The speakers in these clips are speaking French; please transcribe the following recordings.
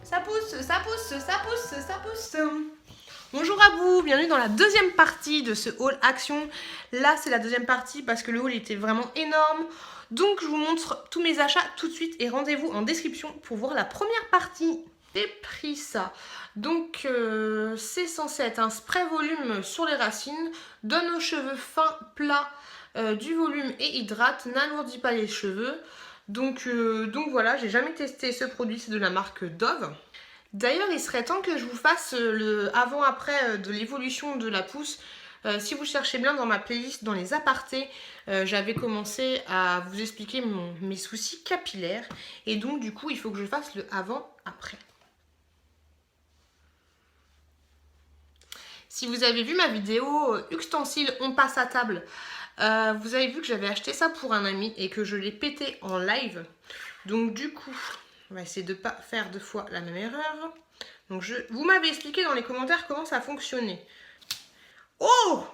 Ça pousse, ça pousse, ça pousse, ça pousse. Bonjour à vous, bienvenue dans la deuxième partie de ce haul action. Là, c'est la deuxième partie parce que le haul était vraiment énorme. Donc, je vous montre tous mes achats tout de suite et rendez-vous en description pour voir la première partie. J'ai pris ça. Donc, c'est censé être un spray volume sur les racines. Donne aux cheveux fins, plats, du volume et hydrate. N'alourdit pas les cheveux. Donc voilà, j'ai jamais testé ce produit, c'est de la marque Dove. D'ailleurs, il serait temps que je vous fasse le avant-après de l'évolution de la pousse. Si vous cherchez bien dans ma playlist, dans les apartés, j'avais commencé à vous expliquer mes soucis capillaires. Et donc, du coup, il faut que je fasse le avant-après. Si vous avez vu ma vidéo ustensiles, on passe à table, vous avez vu que j'avais acheté ça pour un ami et que je l'ai pété en live. Donc du coup, on va essayer de ne pas faire deux fois la même erreur. Donc vous m'avez expliqué dans les commentaires comment ça fonctionnait. Oh!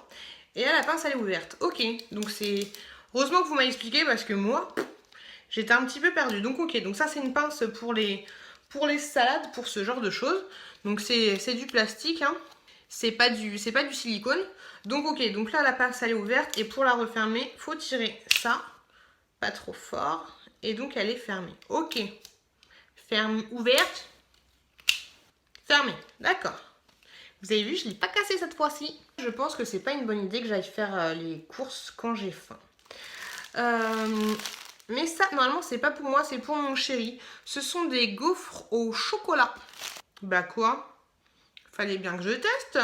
Et là, la pince, elle est ouverte. Ok, donc c'est... Heureusement que vous m'avez expliqué parce que moi, j'étais un petit peu perdue. Donc ok, donc ça c'est une pince pour les salades, pour ce genre de choses. Donc c'est du plastique, hein. C'est pas du silicone. Donc ok, donc là la pince elle est ouverte et pour la refermer, faut tirer ça, pas trop fort, et donc elle est fermée. Ok, ferme, ouverte, fermée, d'accord. Vous avez vu, je l'ai pas cassé cette fois-ci. Je pense que c'est pas une bonne idée que j'aille faire les courses quand j'ai faim. Mais ça, normalement, c'est pas pour moi, c'est pour mon chéri. Ce sont des gaufres au chocolat. Bah quoi? Fallait bien que je teste.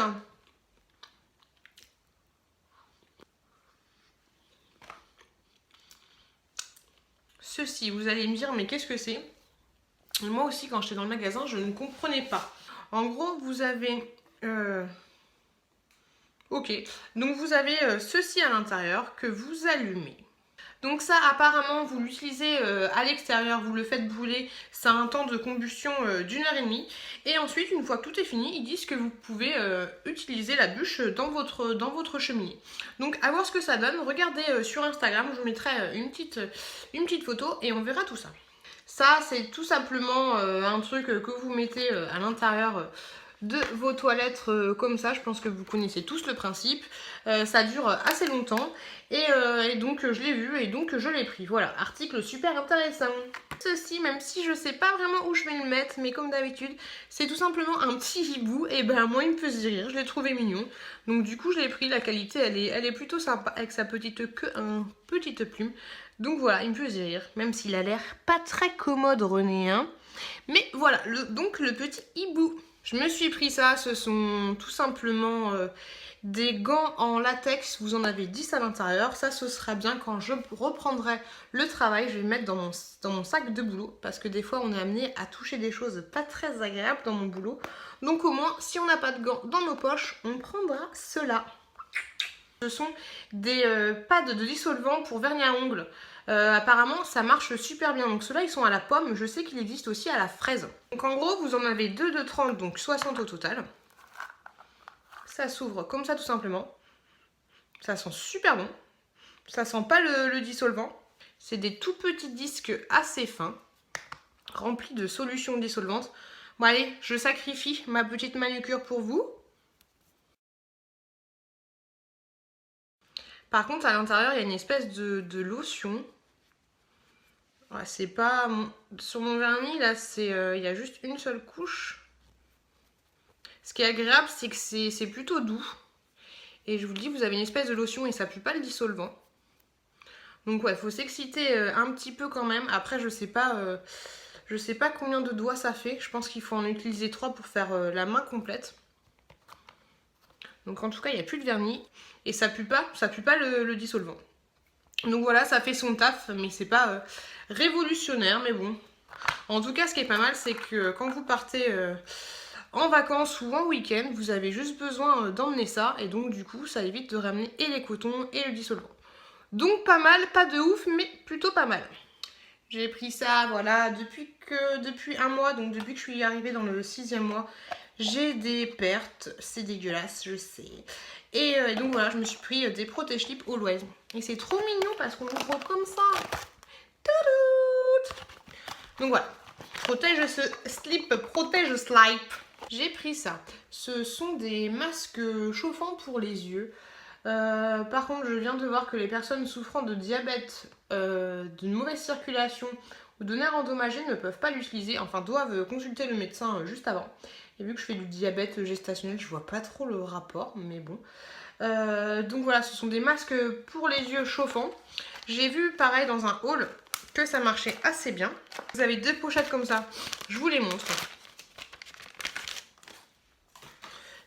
Ceci, vous allez me dire, mais qu'est-ce que c'est? Moi aussi, quand j'étais dans le magasin, je ne comprenais pas. En gros, vous avez... Ok, donc vous avez ceci à l'intérieur que vous allumez. Donc ça, apparemment, vous l'utilisez à l'extérieur, vous le faites brûler, ça a un temps de combustion d'1h30. Et ensuite, une fois que tout est fini, ils disent que vous pouvez utiliser la bûche dans votre cheminée. Donc à voir ce que ça donne, regardez sur Instagram, je vous mettrai une petite photo et on verra tout ça. Ça, c'est tout simplement un truc que vous mettez à l'intérieur de vos toilettes comme ça. Je pense que vous connaissez tous le principe. Ça dure assez longtemps et donc je l'ai vu et donc je l'ai pris. Voilà, article super intéressant. Ceci, même si je sais pas vraiment où je vais le mettre, mais comme d'habitude, c'est tout simplement un petit hibou. Et ben moi, il me faisait rire, je l'ai trouvé mignon. Donc du coup, je l'ai pris. La qualité, elle est plutôt sympa avec sa petite queue, petite plume. Donc voilà, il me faisait rire, même s'il a l'air pas très commode, René, hein. Mais voilà, donc le petit hibou. Je me suis pris ça, ce sont tout simplement des gants en latex, vous en avez 10 à l'intérieur. Ça, ce sera bien quand je reprendrai le travail, je vais le mettre dans mon sac de boulot. Parce que des fois, on est amené à toucher des choses pas très agréables dans mon boulot. Donc au moins, si on n'a pas de gants dans nos poches, on prendra cela. Ce sont des pads de dissolvant pour vernis à ongles. Apparemment, ça marche super bien. Donc ceux-là, ils sont à la pomme. Je sais qu'il existe aussi à la fraise. Donc en gros, vous en avez 2 de 30, donc 60 au total. Ça s'ouvre comme ça tout simplement. Ça sent super bon. Ça sent pas le dissolvant. C'est des tout petits disques assez fins, remplis de solutions dissolvantes. Bon allez, je sacrifie ma petite manucure pour vous. Par contre, à l'intérieur, il y a une espèce de lotion. Ouais, c'est pas... Sur mon vernis, là, il y a juste une seule couche. Ce qui est agréable, c'est que c'est plutôt doux. Et je vous le dis, vous avez une espèce de lotion et ça pue pas le dissolvant. Donc ouais, il faut s'exciter un petit peu quand même. Après, je sais pas combien de doigts ça fait. Je pense qu'il faut en utiliser 3 pour faire la main complète. Donc en tout cas, il n'y a plus de vernis. Et ça pue pas le dissolvant. Donc voilà, ça fait son taf, mais c'est pas révolutionnaire, mais bon. En tout cas, ce qui est pas mal, c'est que quand vous partez en vacances ou en week-end, vous avez juste besoin d'emmener ça. Et donc du coup, ça évite de ramener et les cotons et le dissolvant. Donc pas mal, pas de ouf, mais plutôt pas mal. J'ai pris ça, voilà, depuis un mois, donc depuis que je suis arrivée dans le 6e mois, j'ai des pertes, c'est dégueulasse, je sais. Et donc voilà, je me suis pris des protège-lips Always. Et c'est trop mignon parce qu'on ouvre comme ça. Tadouut! Donc voilà. Protège ce slip, protège slip. J'ai pris ça. Ce sont des masques chauffants pour les yeux. Par contre, je viens de voir que les personnes souffrant de diabète, d'une mauvaise circulation ou de nerfs endommagés ne peuvent pas l'utiliser, enfin doivent consulter le médecin juste avant. Et vu que je fais du diabète gestationnel, je vois pas trop le rapport, mais bon. Donc voilà, ce sont des masques pour les yeux chauffants. J'ai vu pareil dans un haul que ça marchait assez bien. Vous avez 2 pochettes comme ça, je vous les montre.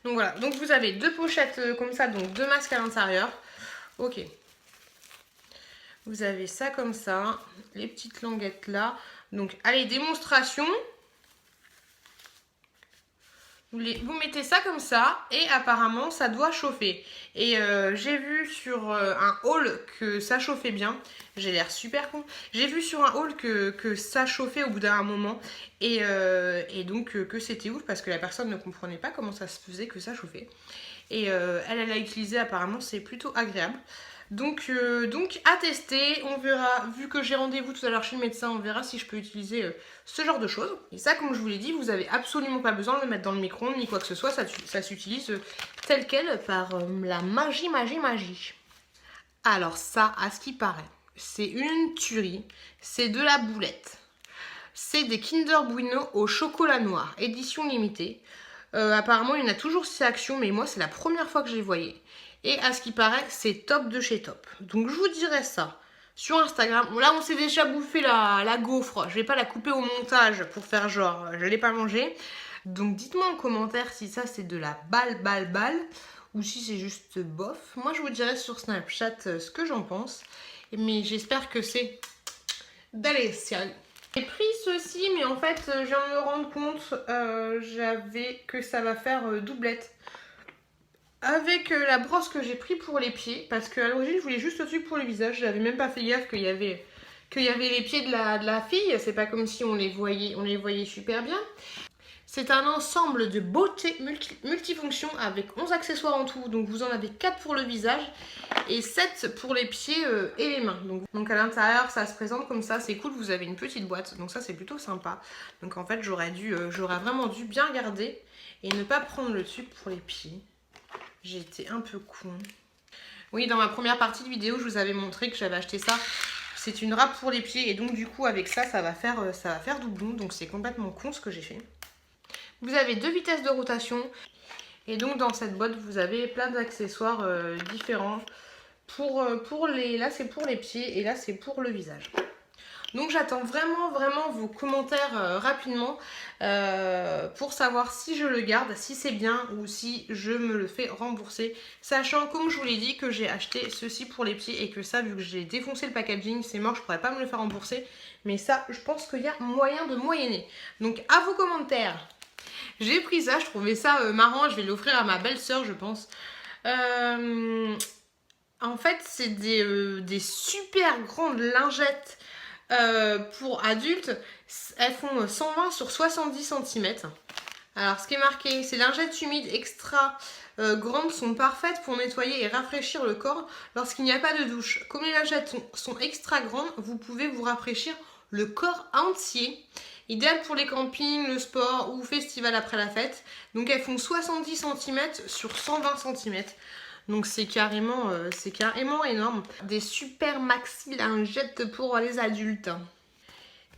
Donc voilà, donc vous avez 2 pochettes comme ça, donc 2 masques à l'intérieur. Ok. Vous avez ça comme ça, les petites languettes là. Donc allez, démonstration. Vous mettez ça comme ça et apparemment ça doit chauffer. Et j'ai vu sur un haul que ça chauffait bien. J'ai l'air super con. J'ai vu sur un haul que ça chauffait au bout d'un moment. Et donc que c'était ouf parce que la personne ne comprenait pas comment ça se faisait que ça chauffait. Et elle a utilisé, apparemment c'est plutôt agréable. Donc à tester, on verra, vu que j'ai rendez-vous tout à l'heure chez le médecin, on verra si je peux utiliser ce genre de choses. Et ça, comme je vous l'ai dit, vous avez absolument pas besoin de le mettre dans le micro-ondes ni quoi que ce soit, ça s'utilise tel quel par la magie. Alors ça, à ce qui paraît, c'est une tuerie, c'est de la boulette. C'est des Kinder Bueno au chocolat noir, édition limitée. Apparemment, il y en a toujours 6 actions, mais moi, c'est la première fois que je les voyais. Et à ce qui paraît, c'est top de chez top. Donc, je vous dirai ça sur Instagram. Là, on s'est déjà bouffé la gaufre. Je vais pas la couper au montage pour faire genre, je l'ai pas mangée. Donc, dites-moi en commentaire si ça, c'est de la balle, ou si c'est juste bof. Moi, je vous dirai sur Snapchat ce que j'en pense. Mais j'espère que c'est délicieux. J'ai pris ceci, mais en fait, je viens de me rendre compte que ça va faire doublette avec la brosse que j'ai pris pour les pieds, parce qu'à l'origine, je voulais juste le truc pour le visage. J'avais même pas fait gaffe qu'il y avait les pieds de la fille. C'est pas comme si on les voyait super bien. C'est un ensemble de beauté multifonction avec 11 accessoires en tout. Donc vous en avez 4 pour le visage et 7 pour les pieds et les mains. Donc à l'intérieur, ça se présente comme ça. C'est cool, vous avez une petite boîte. Donc ça, c'est plutôt sympa. Donc en fait, j'aurais vraiment dû bien garder et ne pas prendre le truc pour les pieds. J'ai été un peu con. Oui, dans ma première partie de vidéo, je vous avais montré que j'avais acheté ça. C'est une râpe pour les pieds et donc du coup, avec ça, ça va faire doublon. Donc c'est complètement con ce que j'ai fait. Vous avez 2 vitesses de rotation et donc dans cette boîte vous avez plein d'accessoires différents là c'est pour les pieds et là c'est pour le visage. Donc j'attends vraiment vos commentaires rapidement pour savoir si je le garde, si c'est bien ou si je me le fais rembourser. Sachant, comme je vous l'ai dit, que j'ai acheté ceci pour les pieds et que ça, vu que j'ai défoncé le packaging, c'est mort, je pourrais pas me le faire rembourser. Mais ça, je pense qu'il y a moyen de moyenner. Donc à vos commentaires. J'ai pris ça, je trouvais ça marrant, je vais l'offrir à ma belle-sœur, je pense. En fait, c'est des super grandes lingettes pour adultes. Elles font 120 sur 70 cm. Alors, ce qui est marqué, ces lingettes humides extra grandes sont parfaites pour nettoyer et rafraîchir le corps lorsqu'il n'y a pas de douche. Comme les lingettes sont extra grandes, vous pouvez vous rafraîchir le corps entier. Idéal pour les campings, le sport ou festival après la fête. Donc elles font 70 cm sur 120 cm. Donc c'est carrément énorme. Des super maxi lingettes pour les adultes.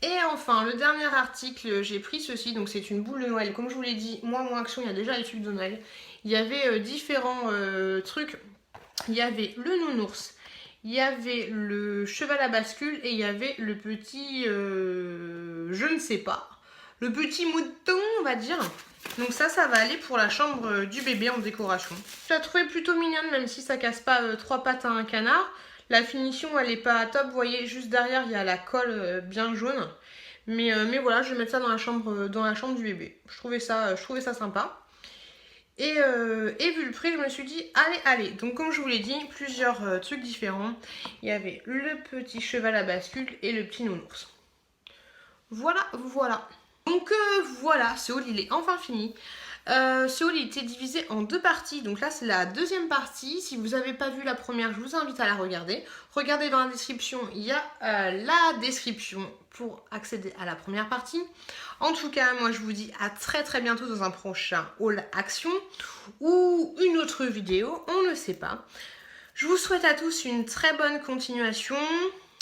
Et enfin, le dernier article, j'ai pris ceci. Donc c'est une boule de Noël. Comme je vous l'ai dit, moi, mon action, il y a déjà les trucs de Noël. Il y avait différents trucs. Il y avait le nounours. Il y avait le cheval à bascule et il y avait le petit, je ne sais pas, le petit mouton, on va dire. Donc ça va aller pour la chambre du bébé en décoration. Je la trouvais plutôt mignonne, même si ça casse pas 3 pattes à un canard. La finition, elle est pas top. Vous voyez, juste derrière, il y a la colle bien jaune. Mais voilà, je vais mettre ça dans la chambre du bébé. Je trouvais ça sympa. Et vu le prix, je me suis dit, allez. Donc comme je vous l'ai dit, plusieurs trucs différents. Il y avait le petit cheval à bascule et le petit nounours. Voilà. Donc voilà, ce haul, il est enfin fini. Ce haul, il était divisé en 2 parties. Donc là, c'est la deuxième partie. Si vous n'avez pas vu la première, je vous invite à la regarder. Regardez dans la description, il y a la description pour accéder à la première partie. En tout cas, moi je vous dis à très bientôt dans un prochain haul action ou une autre vidéo, on ne sait pas. Je vous souhaite à tous une très bonne continuation.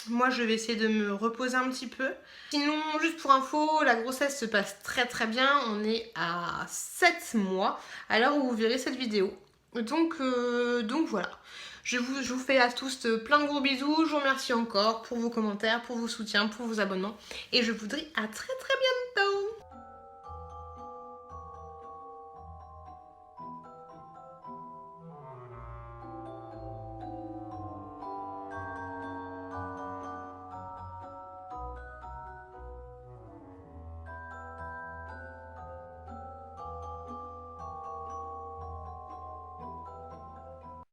Moi, je vais essayer de me reposer un petit peu. Sinon, juste pour info, la grossesse se passe très bien. On est à 7 mois à l'heure où vous verrez cette vidéo. Donc voilà. Je vous fais à tous plein de gros bisous. Je vous remercie encore pour vos commentaires, pour vos soutiens, pour vos abonnements. Et je vous dis à très bientôt.